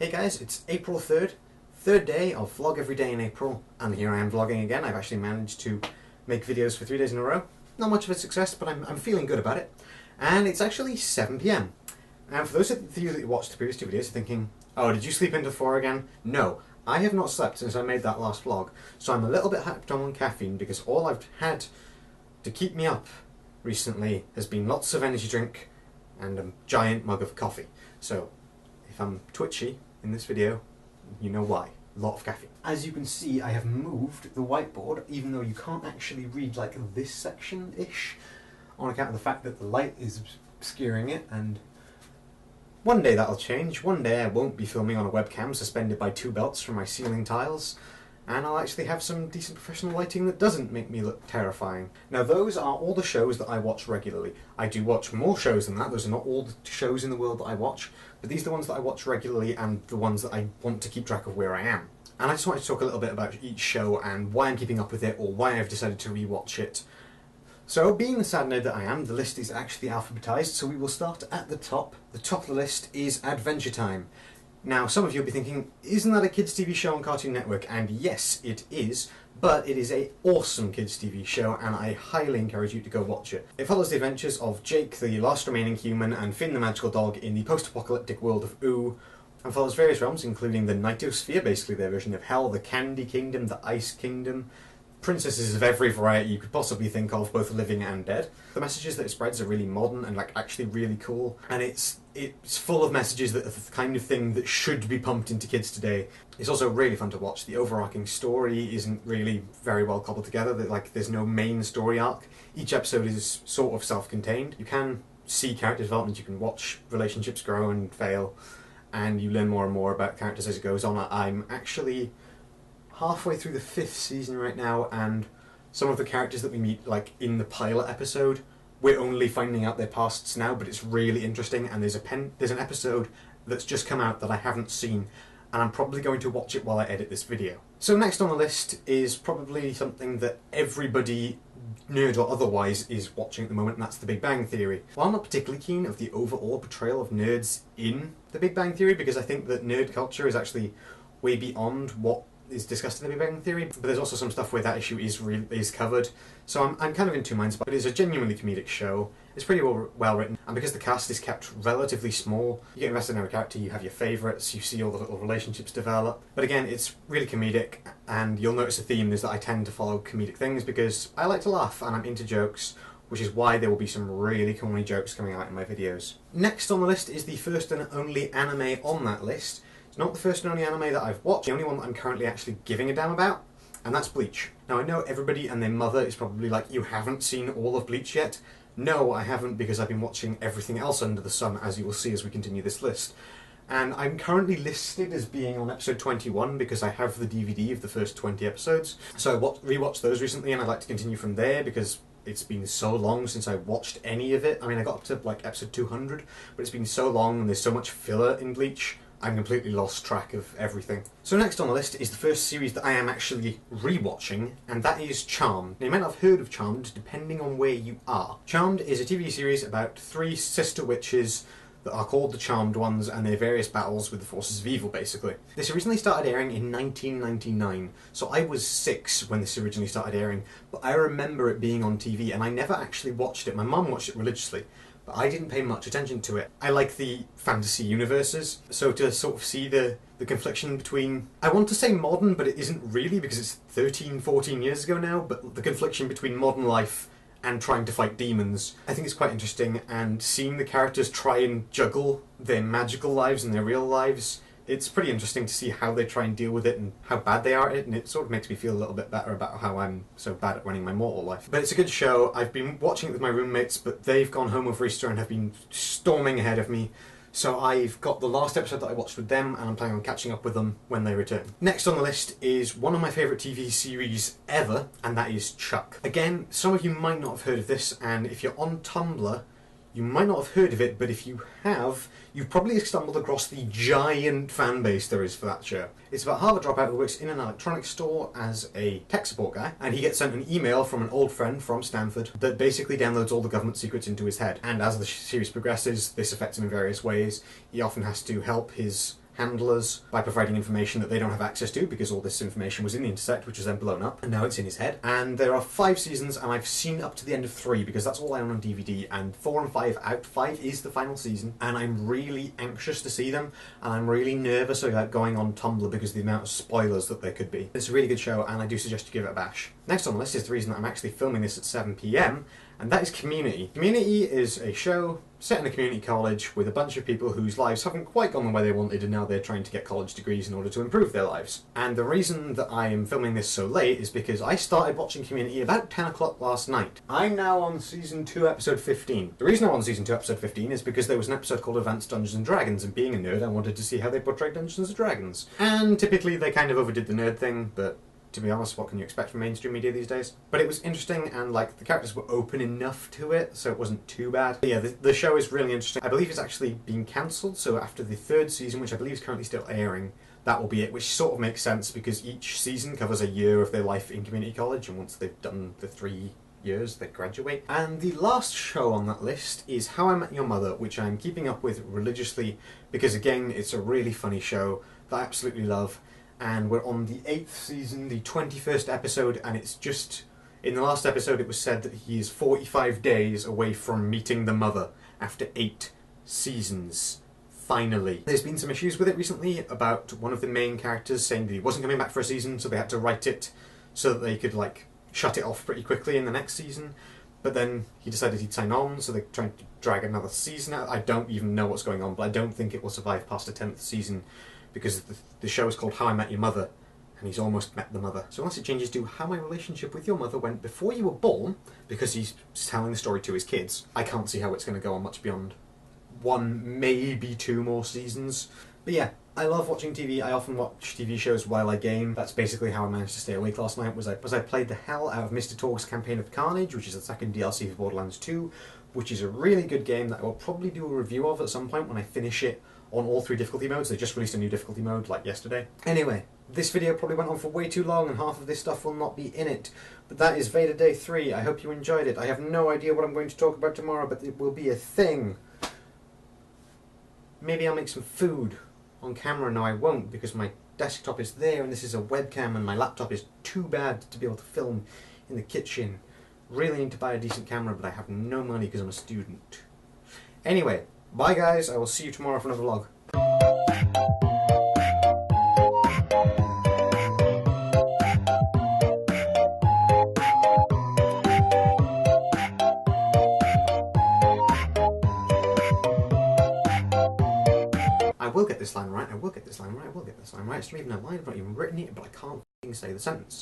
Hey guys, it's April 3rd, third day of Vlog Every Day in April, and here I am vlogging again. I've actually managed to make videos for 3 days in a row. Not much of a success, but I'm feeling good about it. And it's actually 7 PM. And for those of you that watched the previous two videos thinking, oh, did you sleep into 4 again? No, I have not slept since I made that last vlog, so I'm a little bit hyped on caffeine because all I've had to keep me up recently has been lots of energy drink and a giant mug of coffee. So if I'm twitchy in this video, you know why. A lot of caffeine. As you can see, I have moved the whiteboard, even though you can't actually read like this section-ish, on account of the fact that the light is obscuring it, and one day that'll change. One day I won't be filming on a webcam suspended by 2 belts from my ceiling tiles, and I'll actually have some decent professional lighting that doesn't make me look terrifying. Now those are all the shows that I watch regularly. I do watch more shows than that. Those are not all the shows in the world that I watch, but these are the ones that I watch regularly and the ones that I want to keep track of where I am. And I just wanted to talk a little bit about each show and why I'm keeping up with it, or why I've decided to rewatch it. So, being the sad nerd that I am, the list is actually alphabetized, so we will start at the top. The top of the list is Adventure Time. Now, some of you will be thinking, isn't that a kids' TV show on Cartoon Network? And yes, it is, but it is an awesome kids' TV show, and I highly encourage you to go watch it. It follows the adventures of Jake, the last remaining human, and Finn, the magical dog, in the post-apocalyptic world of WAAAY, and follows various realms, including the Nitosphere, basically their version of Hell, the Candy Kingdom, the Ice Kingdom, princesses of every variety you could possibly think of, both living and dead. The messages that it spreads are really modern and like actually really cool, and it's full of messages that are the kind of thing that should be pumped into kids today. It's also really fun to watch. The overarching story isn't really very well cobbled together. There's no main story arc. Each episode is sort of self-contained. You can see character development, you can watch relationships grow and fail, and you learn more and more about characters as it goes on. I'm actually halfway through the 5th season right now, and some of the characters that we meet, like in the pilot episode, we're only finding out their pasts now, but it's really interesting. And there's an episode that's just come out that I haven't seen, and I'm probably going to watch it while I edit this video. So next on the list is probably something that everybody, nerd or otherwise, is watching at the moment, and that's The Big Bang Theory. While I'm not particularly keen of the overall portrayal of nerds in The Big Bang Theory, because I think that nerd culture is actually way beyond what is discussed in The Big Bang Theory, but there's also some stuff where that issue is covered, so I'm kind of in two minds. But it is a genuinely comedic show. It's pretty well written, and because the cast is kept relatively small, you get invested in every character, you have your favourites, you see all the little relationships develop. But again, it's really comedic, and you'll notice a theme is that I tend to follow comedic things because I like to laugh and I'm into jokes, which is why there will be some really corny jokes coming out in my videos. Next on the list is the first and only anime on that list. It's not the first and only anime that I've watched, the only one that I'm currently actually giving a damn about, and that's Bleach. Now I know everybody and their mother is probably like, you haven't seen all of Bleach yet? No, I haven't, because I've been watching everything else under the sun, as you will see as we continue this list. And I'm currently listed as being on episode 21 because I have the DVD of the first 20 episodes. So I rewatched those recently, and I'd like to continue from there because it's been so long since I watched any of it. I mean, I got up to like episode 200, but it's been so long and there's so much filler in Bleach, I'm completely lost track of everything. So next on the list is the first series that I am actually rewatching, and that is Charmed. Now, you might not have heard of Charmed, depending on where you are. Charmed is a TV series about 3 sister witches that are called the Charmed Ones, and their various battles with the forces of evil, basically. This originally started airing in 1999, so I was 6 when this originally started airing, but I remember it being on TV, and I never actually watched it. My mum watched it religiously, but I didn't pay much attention to it. I like the fantasy universes, so to sort of see the confliction between, I want to say modern, but it isn't really because it's 13, 14 years ago now, but the confliction between modern life and trying to fight demons, I think it's quite interesting, and seeing the characters try and juggle their magical lives and their real lives, it's pretty interesting to see how they try and deal with it and how bad they are at it, and it sort of makes me feel a little bit better about how I'm so bad at running my mortal life. But it's a good show. I've been watching it with my roommates, but they've gone home over Easter and have been storming ahead of me, so I've got the last episode that I watched with them, and I'm planning on catching up with them when they return. Next on the list is one of my favourite TV series ever, and that is Chuck. Again, some of you might not have heard of this, and if you're on Tumblr, you might not have heard of it, but if you have, you've probably stumbled across the giant fan base there is for that show. It's about a Harvard dropout who works in an electronics store as a tech support guy, and he gets sent an email from an old friend from Stanford that basically downloads all the government secrets into his head. And as the series progresses, this affects him in various ways. He often has to help his handlers by providing information that they don't have access to, because all this information was in the Intersect, which was then blown up, and now it's in his head. And there are 5 seasons, and I've seen up to the end of 3, because that's all I own on DVD, and 4 and 5 out. 5 is the final season, and I'm really anxious to see them, and I'm really nervous about going on Tumblr because of the amount of spoilers that there could be. It's a really good show, and I do suggest you give it a bash. Next on the list is the reason that I'm actually filming this at 7 PM, and that is Community. Community is a show set in a community college with a bunch of people whose lives haven't quite gone the way they wanted, and now they're trying to get college degrees in order to improve their lives. And the reason that I am filming this so late is because I started watching Community about 10 o'clock last night. I'm now on Season 2, Episode 15. The reason I'm on Season 2, Episode 15 is because there was an episode called Advanced Dungeons and Dragons, and being a nerd, I wanted to see how they portrayed Dungeons and Dragons. And typically they kind of overdid the nerd thing, but to be honest, what can you expect from mainstream media these days? But it was interesting, and like the characters were open enough to it, so it wasn't too bad. But yeah, the show is really interesting. I believe it's actually being cancelled, so after the 3rd season, which I believe is currently still airing, that will be it, which sort of makes sense because each season covers a year of their life in community college, and once they've done the 3 years, they graduate. And the last show on that list is How I Met Your Mother, which I'm keeping up with religiously because, again, it's a really funny show that I absolutely love. And we're on the 8th season, the 21st episode, and it's just... in the last episode it was said that he is 45 days away from meeting the mother after 8 seasons. Finally. There's been some issues with it recently about one of the main characters saying that he wasn't coming back for a season, so they had to write it so that they could, like, shut it off pretty quickly in the next season. But then he decided he'd sign on, so they're trying to drag another season out. I don't even know what's going on, but I don't think it will survive past the 10th season, because the show is called How I Met Your Mother, and he's almost met the mother. So unless it changes to How My Relationship with Your Mother Went Before You Were Born, because he's telling the story to his kids, I can't see how it's going to go on much beyond 1, maybe 2 more seasons. But yeah, I love watching TV. I often watch TV shows while I game. That's basically how I managed to stay awake last night, was I played the hell out of Mr. Torg's Campaign of Carnage, which is the 2nd DLC for Borderlands 2, which is a really good game that I will probably do a review of at some point when I finish it on all 3 difficulty modes. They just released a new difficulty mode like yesterday. Anyway, this video probably went on for way too long and half of this stuff will not be in it. But that is VEDA Day 3. I hope you enjoyed it. I have no idea what I'm going to talk about tomorrow, but it will be a thing. Maybe I'll make some food on camera. No, I won't, because my desktop is there and this is a webcam and my laptop is too bad to be able to film in the kitchen. Really need to buy a decent camera, but I have no money because I'm a student. Anyway, bye guys, I will see you tomorrow for another vlog. I will get this line right, I will get this line right, I will get this line right. It's not even a line, I've not even written it, but I can't f***ing say the sentence.